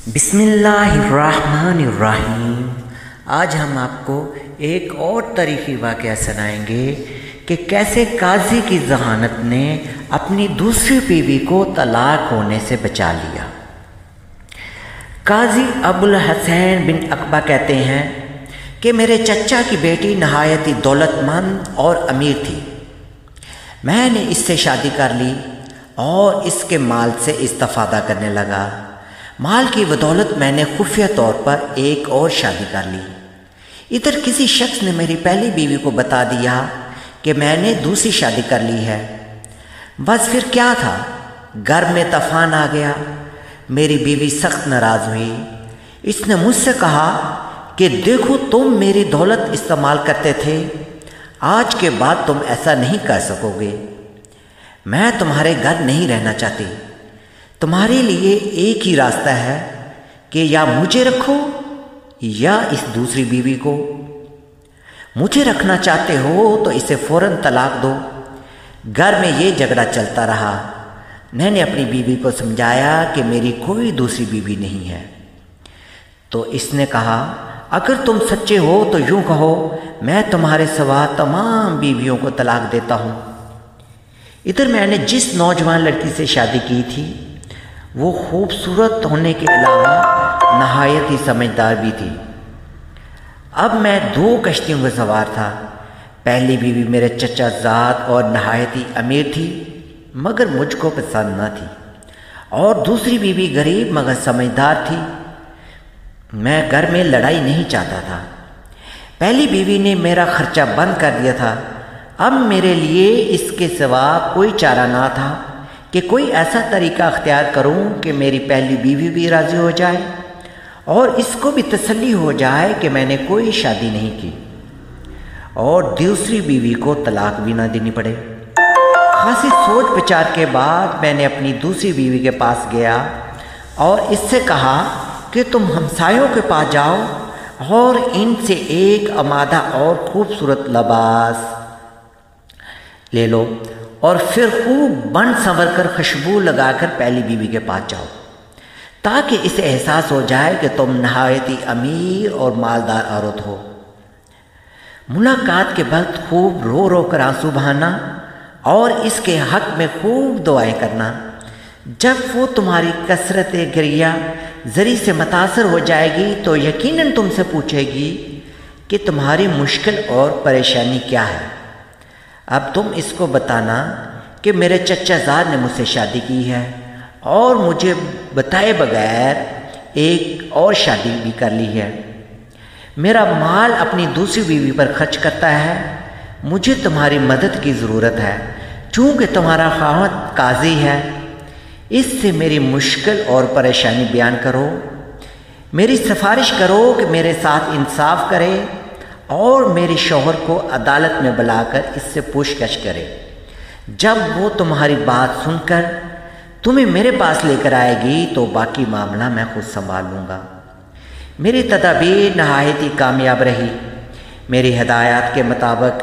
बिस्मिल्लाहिर्रहमानिर्रहीम। आज हम आपको एक और तारीखी वाक़या सुनाएंगे कि कैसे काजी की ज़हानत ने अपनी दूसरी बीवी को तलाक होने से बचा लिया। काजी अबुल हसैन बिन अकबा कहते हैं कि मेरे चचा की बेटी नहायत ही दौलतमंद और अमीर थी। मैंने इससे शादी कर ली और इसके माल से इस्तिफ़ादा करने लगा। माल की बदौलत मैंने खुफिया तौर पर एक और शादी कर ली। इधर किसी शख्स ने मेरी पहली बीवी को बता दिया कि मैंने दूसरी शादी कर ली है। बस फिर क्या था, घर में तूफान आ गया। मेरी बीवी सख्त नाराज़ हुई। इसने मुझसे कहा कि देखो, तुम मेरी दौलत इस्तेमाल करते थे, आज के बाद तुम ऐसा नहीं कर सकोगे। मैं तुम्हारे घर नहीं रहना चाहती। तुम्हारे लिए एक ही रास्ता है कि या मुझे रखो या इस दूसरी बीवी को। मुझे रखना चाहते हो तो इसे फ़ौरन तलाक दो। घर में ये झगड़ा चलता रहा। मैंने अपनी बीवी को समझाया कि मेरी कोई दूसरी बीवी नहीं है। तो इसने कहा, अगर तुम सच्चे हो तो यूँ कहो, मैं तुम्हारे सिवा तमाम बीवियों को तलाक देता हूँ। इधर मैंने जिस नौजवान लड़की से शादी की थी वो खूबसूरत होने के अलावा नहायत ही समझदार भी थी। अब मैं दो कश्तियों में सवार था। पहली बीवी मेरे चचा ज़ाद और नहायत ही अमीर थी मगर मुझको पसंद न थी, और दूसरी बीवी गरीब मगर समझदार थी। मैं घर में लड़ाई नहीं चाहता था। पहली बीवी ने मेरा खर्चा बंद कर दिया था। अब मेरे लिए इसके सिवा कोई चारा ना था कि कोई ऐसा तरीका अख्तियार करूं कि मेरी पहली बीवी भी राज़ी हो जाए और इसको भी तसल्ली हो जाए कि मैंने कोई शादी नहीं की और दूसरी बीवी को तलाक भी ना देनी पड़े। खासी सोच विचार के बाद मैंने अपनी दूसरी बीवी के पास गया और इससे कहा कि तुम हमसायों के पास जाओ और इनसे एक आमादा और खूबसूरत लिबास ले लो और फिर खूब बन संवर कर खुशबू लगाकर पहली बीवी के पास जाओ, ताकि इसे एहसास हो जाए कि तुम नहायत ही अमीर और मालदार औरत हो। मुलाकात के वक्त खूब रो रो कर आंसू बहाना और इसके हक में खूब दुआएं करना। जब वो तुम्हारी कसरत गिरिया जरी से मुतासर हो जाएगी तो यकीनन तुमसे पूछेगी कि तुम्हारी मुश्किल और परेशानी क्या है। अब तुम इसको बताना कि मेरे चचा ज़ाद ने मुझसे शादी की है और मुझे बताए बगैर एक और शादी भी कर ली है। मेरा माल अपनी दूसरी बीवी पर खर्च करता है। मुझे तुम्हारी मदद की ज़रूरत है, चूँकि तुम्हारा खावंद काजी है। इससे मेरी मुश्किल और परेशानी बयान करो। मेरी सिफारिश करो कि मेरे साथ इंसाफ करे और मेरे शौहर को अदालत में बुलाकर इससे पूछताछ करे। जब वो तुम्हारी बात सुनकर तुम्हें मेरे पास लेकर आएगी तो बाकी मामला मैं खुद संभाल लूँगा। मेरी तदबीर नहायत ही कामयाब रही। मेरी हिदायत के मुताबिक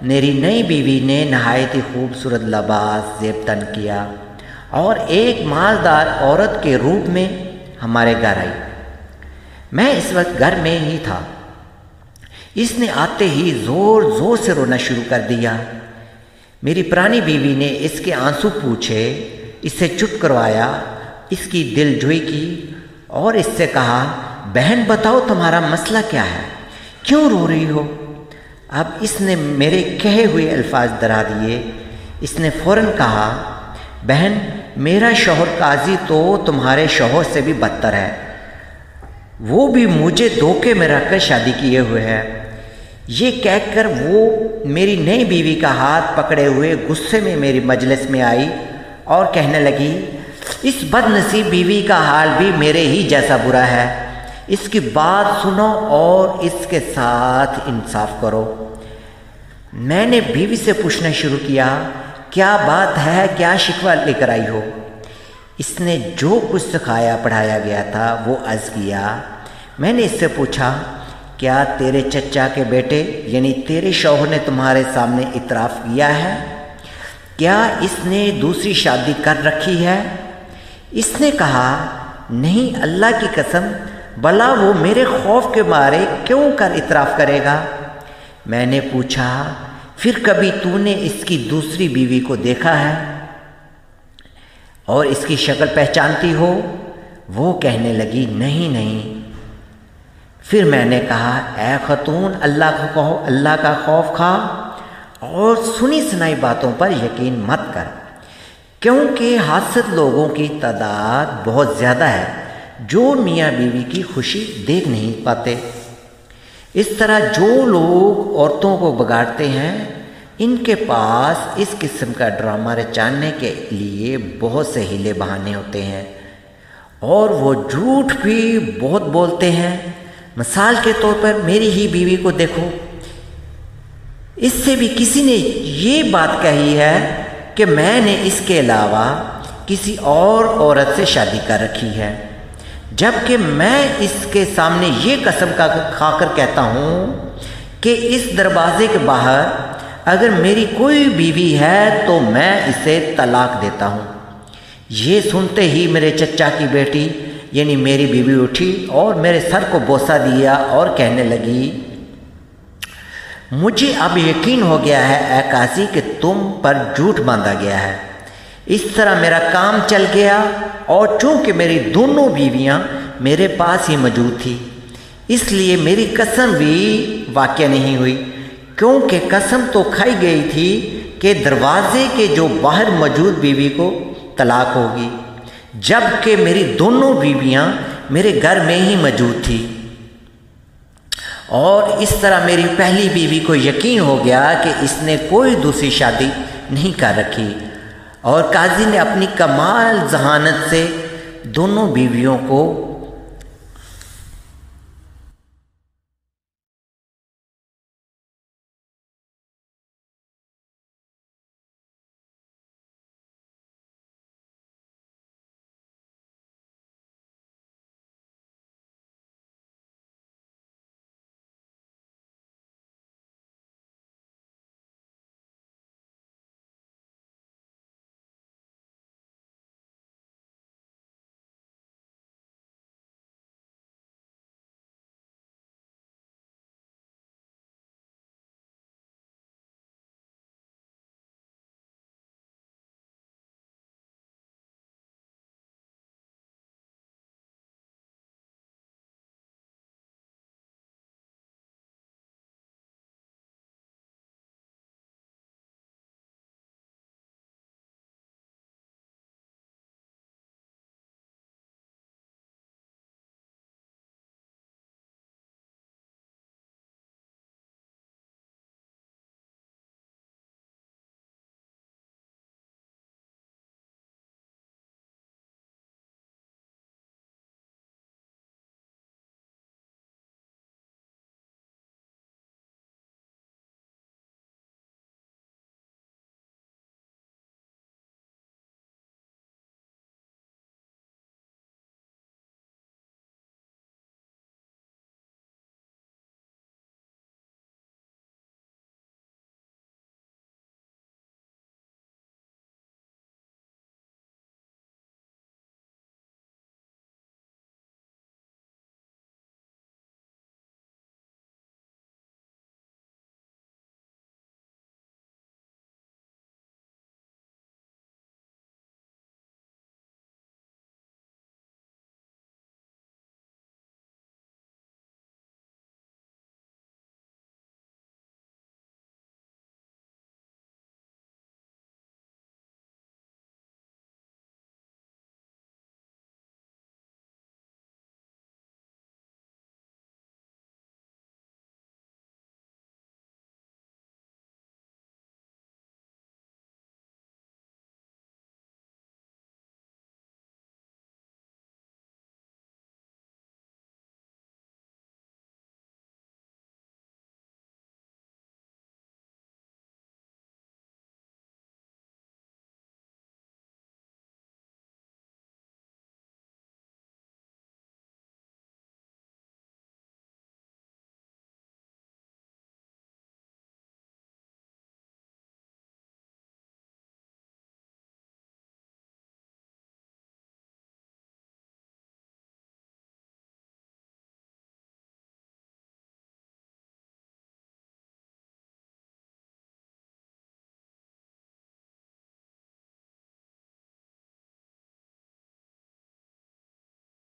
मेरी नई बीवी ने नहायत ही खूबसूरत लिबास ज़ेब तन किया और एक मालदार औरत के रूप में हमारे घर आई। मैं इस वक्त घर में ही था। इसने आते ही ज़ोर ज़ोर से रोना शुरू कर दिया। मेरी पुरानी बीवी ने इसके आंसू पूछे, इससे चुप करवाया, इसकी दिलजोई की और इससे कहा, बहन बताओ तुम्हारा मसला क्या है, क्यों रो रही हो। अब इसने मेरे कहे हुए अल्फाज दोहरा दिए। इसने फ़ौरन कहा, बहन मेरा शौहर काजी तो तुम्हारे शौहर से भी बदतर है। वो भी मुझे धोखे में रखकर शादी किए हुए है। ये कहकर वो मेरी नई बीवी का हाथ पकड़े हुए गुस्से में मेरी मजलिस में आई और कहने लगी, इस बदनसीब बीवी का हाल भी मेरे ही जैसा बुरा है। इसकी बात सुनो और इसके साथ इंसाफ करो। मैंने बीवी से पूछना शुरू किया, क्या बात है, क्या शिकवा लेकर आई हो। इसने जो कुछ सिखाया पढ़ाया गया था वो अर्ज़ किया। मैंने इससे पूछा, क्या तेरे चचा के बेटे यानी तेरे शौहर ने तुम्हारे सामने इतराफ़ किया है? क्या इसने दूसरी शादी कर रखी है? इसने कहा, نہیں اللہ کی قسم، بھلا وہ میرے خوف کے مارے کیوں کر اعتراف کرے گا؟ میں نے پوچھا، پھر کبھی تو نے اس کی دوسری بیوی کو دیکھا ہے اور اس کی شکل پہچانتی ہو؟ وہ کہنے لگی، نہیں۔ پھر میں نے کہا، اے خاتون، اللہ کا خوف کھا اور سنی سنائی باتوں پر یقین مت کر، کیونکہ حاسد لوگوں کی تعداد بہت زیادہ ہے جو میاں بیوی کی خوشی دیکھ نہیں پاتے۔ اس طرح جو لوگ عورتوں کو بگاڑتے ہیں، ان کے پاس اس قسم کا ڈرامہ رچانے کے لیے بہت سے ہیلے بہانے ہوتے ہیں، اور وہ جھوٹ بھی بہت بولتے ہیں۔ مثال کے طور پر میری ہی بیوی کو دیکھو، اس سے بھی کسی نے یہ بات کہی ہے کہ میں نے اس کے علاوہ کسی اور عورت سے شادی کر رکھی ہے، جبکہ میں اس کے سامنے یہ قسم کھا کر کہتا ہوں کہ اس دروازے کے باہر اگر میری کوئی بیوی ہے تو میں اسے طلاق دیتا ہوں۔ یہ سنتے ہی میرے چچا کی بیٹی یعنی میری بیوی اٹھی اور میرے سر کو بوسہ دیا اور کہنے لگی، مجھے اب یقین ہو گیا ہے اے قاضی کہ تم پر جھوٹ باندھا گیا ہے۔ اس طرح میرا کام چل گیا، اور چونکہ میری دونوں بیویاں میرے پاس ہی موجود تھی، اس لیے میری قسم بھی واقع نہیں ہوئی، کیونکہ قسم تو کھائی گئی تھی کہ دروازے کے جو باہر موجود بیوی کو طلاق ہوگی، جبکہ میری دونوں بیویاں میرے گھر میں ہی موجود تھی۔ اور اس طرح میری پہلی بیوی کو یقین ہو گیا کہ اس نے کوئی دوسری شادی نہیں کر رکھی، اور قاضی نے اپنی کمال ذہانت سے دونوں بیویوں کو